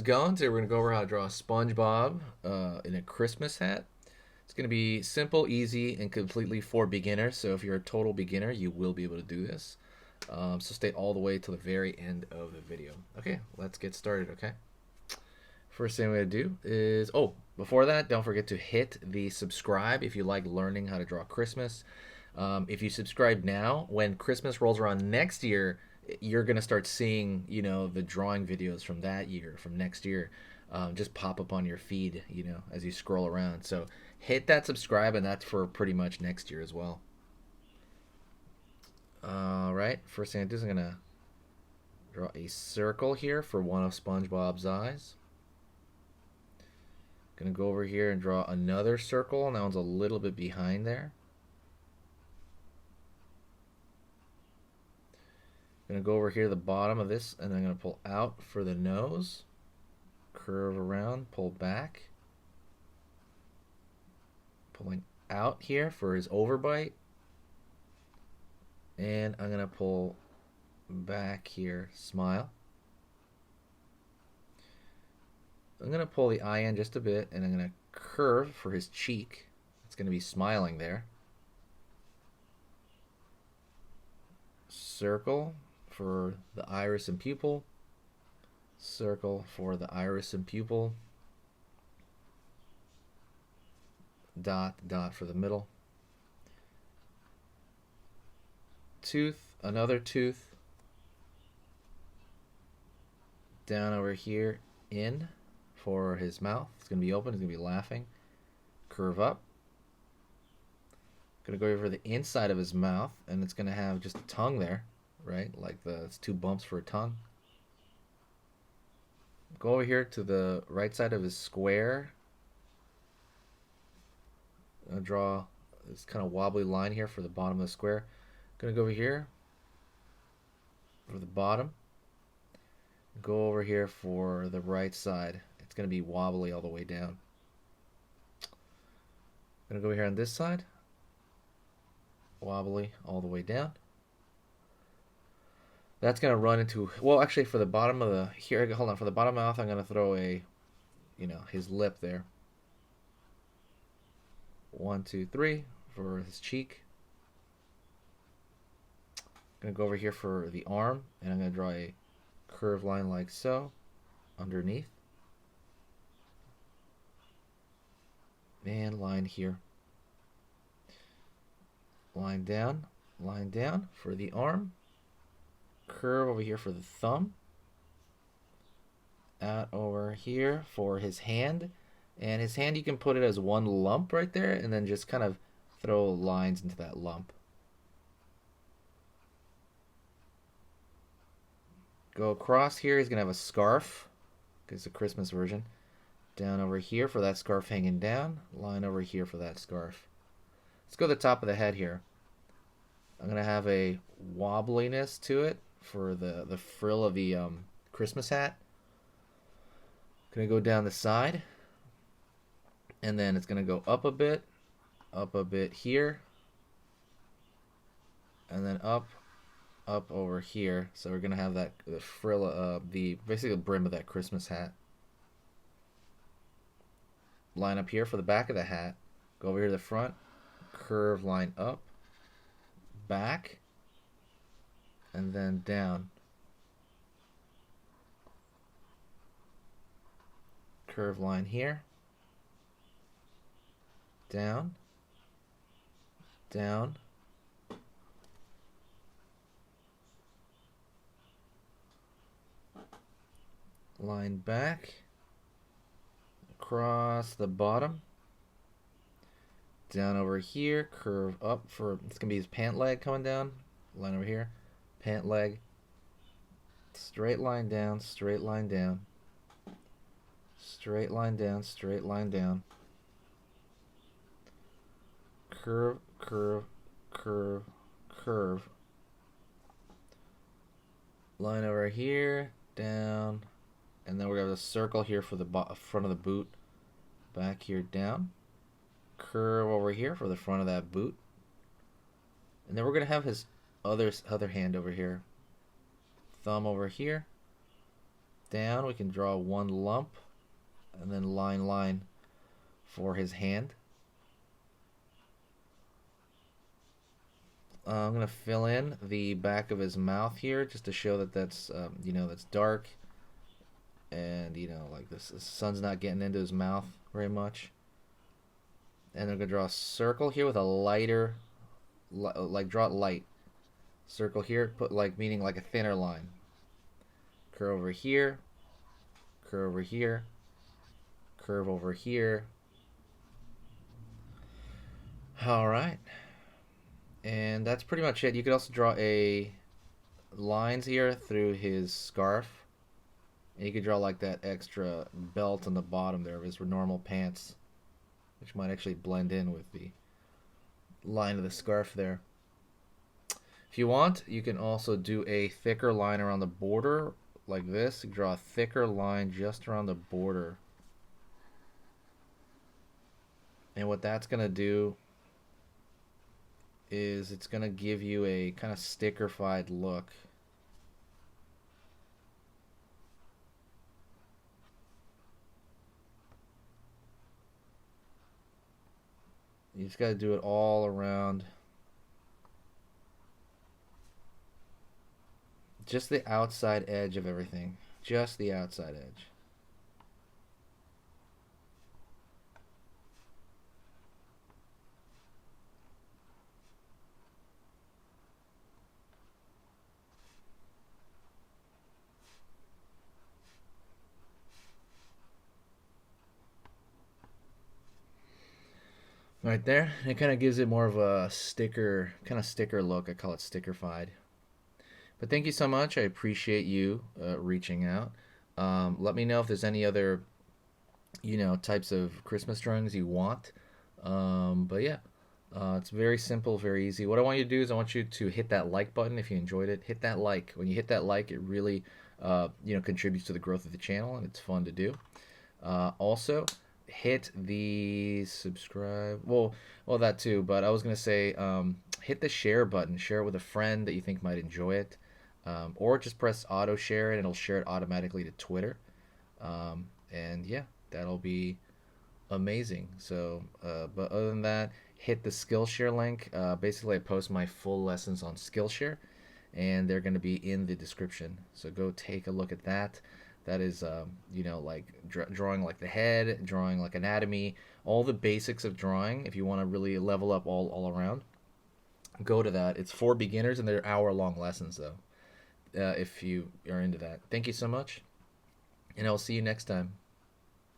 going? Today we're going to go over how to draw a SpongeBob in a Christmas hat. It's going to be simple, easy, and completely for beginners. So if you're a total beginner, you will be able to do this. So stay all the way to the very end of the video. Okay, let's get started, okay? First thing we're going to do is, before that, don't forget to hit the subscribe if you like learning how to draw Christmas. If you subscribe now, when Christmas rolls around next year, you're going to start seeing, the drawing videos from that year, from next year, just pop up on your feed, as you scroll around. So hit that subscribe, and that's for pretty much next year as well. All right, first thing I do is I'm going to draw a circle here for one of SpongeBob's eyes. Going to go over here and draw another circle, and that one's a little bit behind there. Going to go over here to the bottom of this, and I'm going to pull out for the nose, curve around, pull back, pulling out here for his overbite, and I'm going to pull back here, smile. I'm going to pull the eye in just a bit, and I'm going to curve for his cheek. It's going to be smiling there. Circle for the iris and pupil. Circle for the iris and pupil. Dot, dot for the middle. Tooth, another tooth. Down over here, in for his mouth. It's going to be open, it's going to be laughing. Curve up. Going to go over the inside of his mouth, and it's going to have just a tongue there, right? Like it's two bumps for a tongue. Go over here to the right side of his square. I'm going to draw this kind of wobbly line here for the bottom of the square. Going to go over here for the bottom. Go over here for the right side. It's going to be wobbly all the way down. Going to go here on this side. Wobbly all the way down. That's going to run into, well, actually for the bottom of the, here, hold on, for the bottom mouth, I'm going to throw a, his lip there. 1, 2, 3 for his cheek. Going to go over here for the arm, and I'm going to draw a curved line like so underneath. And line here. Line down for the arm. Curve over here for the thumb. Out over here for his hand. And his hand, you can put it as one lump right there, and then just kind of throw lines into that lump. Go across here, he's going to have a scarf, because it's a Christmas version. Down over here for that scarf hanging down. Line over here for that scarf. Let's go to the top of the head here. I'm going to have a wobbliness to it for the frill of the Christmas hat. Going to go down the side. And then it's going to go up a bit here. And then up over here. So we're going to have the frill of basically the brim of that Christmas hat. Line up here for the back of the hat. Go over here to the front. Curve line up. Back. And then down. Curve line here. Down. Down. Line back. Across the bottom. Down over here. Curve up for, it's going to be his pant leg coming down. Line over here. Pant leg. Straight line down. Straight line down. Straight line down. Straight line down. Curve, curve, curve, curve. Line over here. Down. And then we're going to have a circle here for the front of the boot. Back here, down. Curve over here for the front of that boot. And then we're going to have his other hand over here. Thumb over here. down, we can draw one lump and then line for his hand. I'm going to fill in the back of his mouth here just to show that that's, that's dark. And, like this, the sun's not getting into his mouth very much. And I'm going to draw a circle here with a lighter, like draw it light. Circle here, put meaning like a thinner line. Curve over here, curve over here, curve over here. All right. And that's pretty much it. You could also draw lines here through his scarf. And you could draw like that extra belt on the bottom there of his normal pants, which might actually blend in with the line of the scarf there. If you want, you can also do a thicker line around the border like this. You draw a thicker line just around the border. And what that's going to do is it's going to give you a kind of sticker-fied look. You just got to do it all around. Just the outside edge of everything. Just the outside edge. Right there, it kind of gives it more of a sticker, kind of sticker look. I call it sticker-fied. But thank you so much. I appreciate you reaching out. Let me know if there's any other, types of Christmas drawings you want. But yeah, it's very simple, very easy. What I want you to do is I want you to hit that like button if you enjoyed it. Hit that like. When you hit that like, it really, contributes to the growth of the channel, and it's fun to do. Also, hit the subscribe. Well, that too. But I was gonna say, hit the share button. Share it with a friend that you think might enjoy it, or just press auto share and it'll share it automatically to Twitter. And yeah, that'll be amazing. So, but other than that, hit the Skillshare link. Basically, I post my full lessons on Skillshare, and they're going to be in the description. So go take a look at that. That is, like drawing like the head, drawing like anatomy, all the basics of drawing. If you want to really level up all around, go to that. It's for beginners, and they're hour-long lessons, though, if you are into that. Thank you so much, and I'll see you next time.